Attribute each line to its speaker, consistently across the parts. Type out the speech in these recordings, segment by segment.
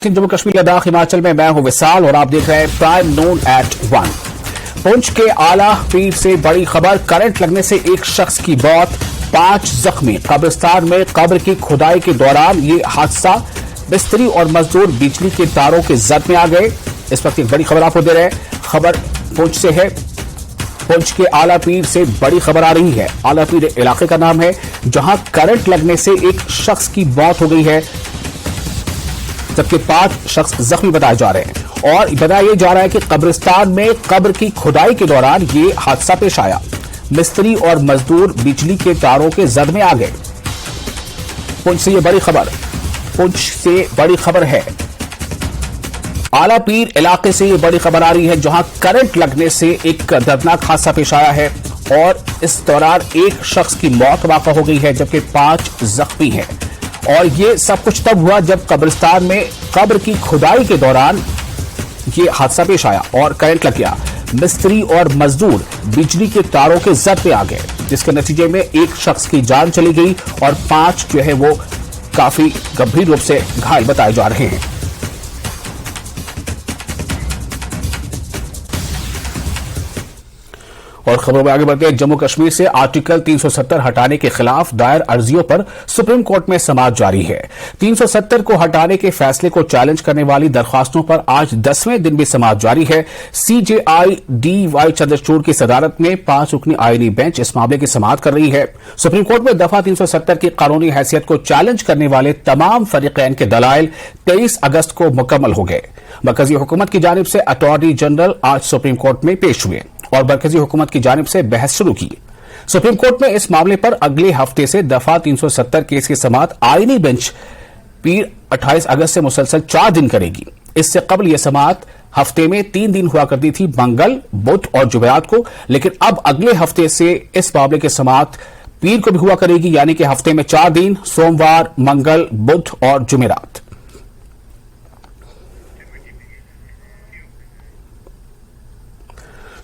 Speaker 1: जम्मू कश्मीर लद्दाख हिमाचल में मैं हूं विशाल और आप देख रहे हैं प्राइम नून एट 1। पुंछ के आला पीर से बड़ी खबर, करंट लगने से एक शख्स की मौत, 5 जख्मी। कब्रिस्तान में कब्र की खुदाई के दौरान ये हादसा, मिस्त्री और मजदूर बिजली के तारों के जद में आ गए। इस वक्त एक बड़ी खबर आपको दे रहे हैं। खबर पुंछ से है। पुंछ के आला पीर से बड़ी खबर आ रही है। आला पीर इलाके का नाम है जहां करंट लगने से एक शख्स की मौत हो गई है, जबकि 5 शख्स जख्मी बताए जा रहे हैं। और बताया जा रहा है कि कब्रिस्तान में कब्र की खुदाई के दौरान ये हादसा पेश आया। मिस्त्री और मजदूर बिजली के तारों के जद में आ गए। पुंछ से ये बड़ी खबर, पुंछ से बड़ी खबर है। आला पीर इलाके से ये बड़ी खबर आ रही है जहां करंट लगने से एक दर्दनाक हादसा पेश आया है और इस दौरान एक शख्स की मौत वाक़ा हो गई है, जबकि 5 जख्मी हैं। और ये सब कुछ तब हुआ जब कब्रिस्तान में कब्र की खुदाई के दौरान ये हादसा पेश आया और करंट लग गया। मिस्त्री और मजदूर बिजली के तारों के जद पे आ गए, जिसके नतीजे में एक शख्स की जान चली गई और 5 जो है वो काफी गंभीर रूप से घायल बताए जा रहे हैं। और खबरों में आगे बढ़ते हैं। जम्मू कश्मीर से आर्टिकल 370 हटाने के खिलाफ दायर अर्जियों पर सुप्रीम कोर्ट में समाअत जारी है। 370 को हटाने के फैसले को चैलेंज करने वाली दरख्वास्तों पर आज 10वें दिन भी समाअत जारी है। CJI DY चंद्रचूड़ की सदारत में 5 रुकनी आईनी बेंच इस मामले की समाअत कर रही है। सुप्रीम कोर्ट में दफा 370 की कानूनी हैसियत को चैलेंज करने वाले तमाम फरीकैन के दलाइल 23 अगस्त को मुकम्मल हो गए। मरकजी हुकूमत की जानिब से अटॉर्नी जनरल आज सुप्रीम कोर्ट में पेश हुए और मरकजी हुकूमत की जानिब से बहस शुरू की। सुप्रीम कोर्ट में इस मामले पर अगले हफ्ते से दफा 370 केस की समाअत आईनी बेंच पीर 28 अगस्त से मुसलसल 4 दिन करेगी। इससे कबल यह समाअत हफ्ते में 3 दिन हुआ करती थी, मंगल, बुध और जुमेरात को, लेकिन अब अगले हफ्ते से इस मामले की समाअत पीर को भी हुआ करेगी, यानी कि हफ्ते में 4 दिन, सोमवार, मंगल, बुध और जुमेरात।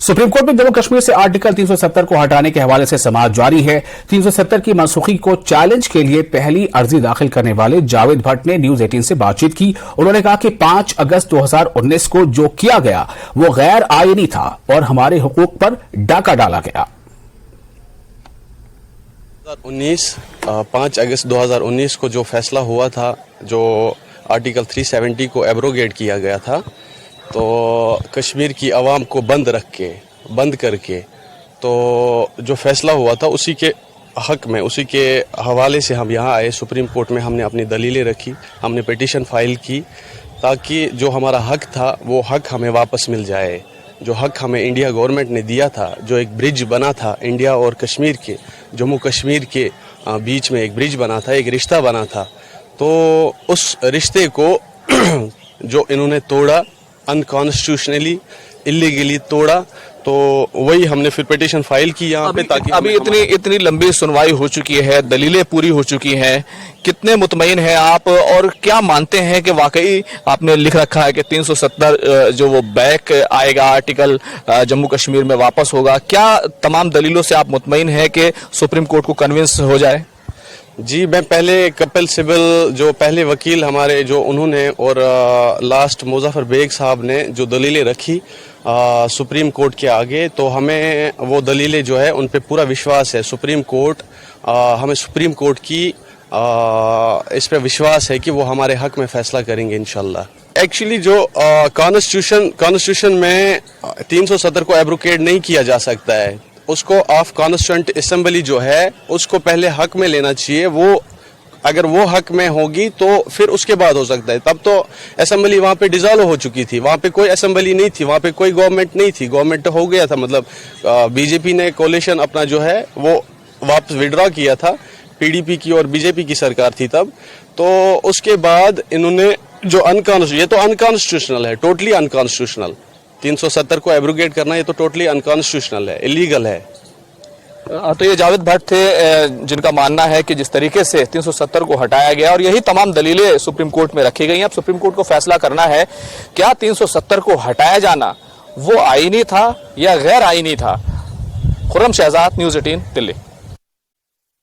Speaker 1: सुप्रीम कोर्ट में जम्मू कश्मीर से आर्टिकल 370 को हटाने के हवाले से समाअत जारी है। 370 की मनसूखी को चैलेंज के लिए पहली अर्जी दाखिल करने वाले जावेद भट्ट ने न्यूज 18 से बातचीत की। उन्होंने कहा कि 5 अगस्त 2019 को जो किया गया वो गैर आईनी था और हमारे हुकूक पर डाका डाला गया।
Speaker 2: 5 अगस्त 2019 को जो फैसला हुआ था, जो आर्टिकल 370 को एब्रोगेट किया गया था, तो कश्मीर की आवाम को बंद करके तो जो फैसला हुआ था उसी के हक में, उसी के हवाले से हम यहाँ आए। सुप्रीम कोर्ट में हमने अपनी दलीलें रखी, हमने पिटीशन फाइल की, ताकि जो हमारा हक था वो हक हमें वापस मिल जाए। जो हक हमें इंडिया गवर्नमेंट ने दिया था, जो एक ब्रिज बना था इंडिया और कश्मीर के, जम्मू कश्मीर के बीच में एक ब्रिज बना था, एक रिश्ता बना था, तो उस रिश्ते को जो इन्होंने तोड़ा, अनकॉन्स्टिट्यूशनली, इलीगली तोड़ा, तो वही हमने फिर पिटीशन फाइल की यहाँ पे, ताकि
Speaker 3: अभी इतनी लंबी सुनवाई हो चुकी है, दलीलें पूरी हो चुकी हैं, कितने मुतमईन हैं आप और क्या मानते हैं कि वाकई आपने लिख रखा है कि 370 जो वो बैक आएगा, आर्टिकल जम्मू कश्मीर में वापस होगा, क्या तमाम दलीलों से आप मुतमईन हैं कि सुप्रीम कोर्ट को कन्विंस हो जाए?
Speaker 2: जी, मैं पहले कपिल सिब्बल जो पहले वकील हमारे, जो उन्होंने और लास्ट मुजफ्फर बेग साहब ने जो दलीलें रखी सुप्रीम कोर्ट के आगे, तो हमें वो दलीलें जो है उन पे पूरा विश्वास है। सुप्रीम कोर्ट हमें सुप्रीम कोर्ट की इस पे विश्वास है कि वो हमारे हक में फैसला करेंगे इंशाल्लाह। एक्चुअली जो कॉन्स्टिट्यूशन में 370 को एब्रोगेट नहीं किया जा सकता है, उसको ऑफ कॉन्स्टिट्यूएंट असेंबली जो है उसको पहले हक में लेना चाहिए। वो अगर वो हक में होगी तो फिर उसके बाद हो सकता है। तब तो असेंबली वहाँ पे डिसॉल्व हो चुकी थी, वहाँ पे कोई असेंबली नहीं थी, वहाँ पे कोई गवर्नमेंट नहीं थी, गवर्नमेंट हो गया था, मतलब बीजेपी ने कोalition अपना जो है वो वापस विड्रॉ किया था, PDP की और बीजेपी की सरकार थी तब। तो उसके बाद इन्होंने जो ये तो अनकॉन्स्टिट्यूशनल है, टोटली अनकॉन्स्टिट्यूशनल। 370 को एब्रोगेट करना ये तो टोटली अनकॉन्स्टिट्यूशनल है, इलीगल है।
Speaker 3: तो ये जावेद भट्ट थे जिनका मानना है कि जिस तरीके से 370 को हटाया गया और यही तमाम दलीलें सुप्रीम कोर्ट में रखी गई हैं, अब सुप्रीम कोर्ट को फैसला करना है क्या 370 को हटाया जाना वो आईनी था या गैर आईनी था। खुर्रम शहजाद, न्यूज 18, दिल्ली।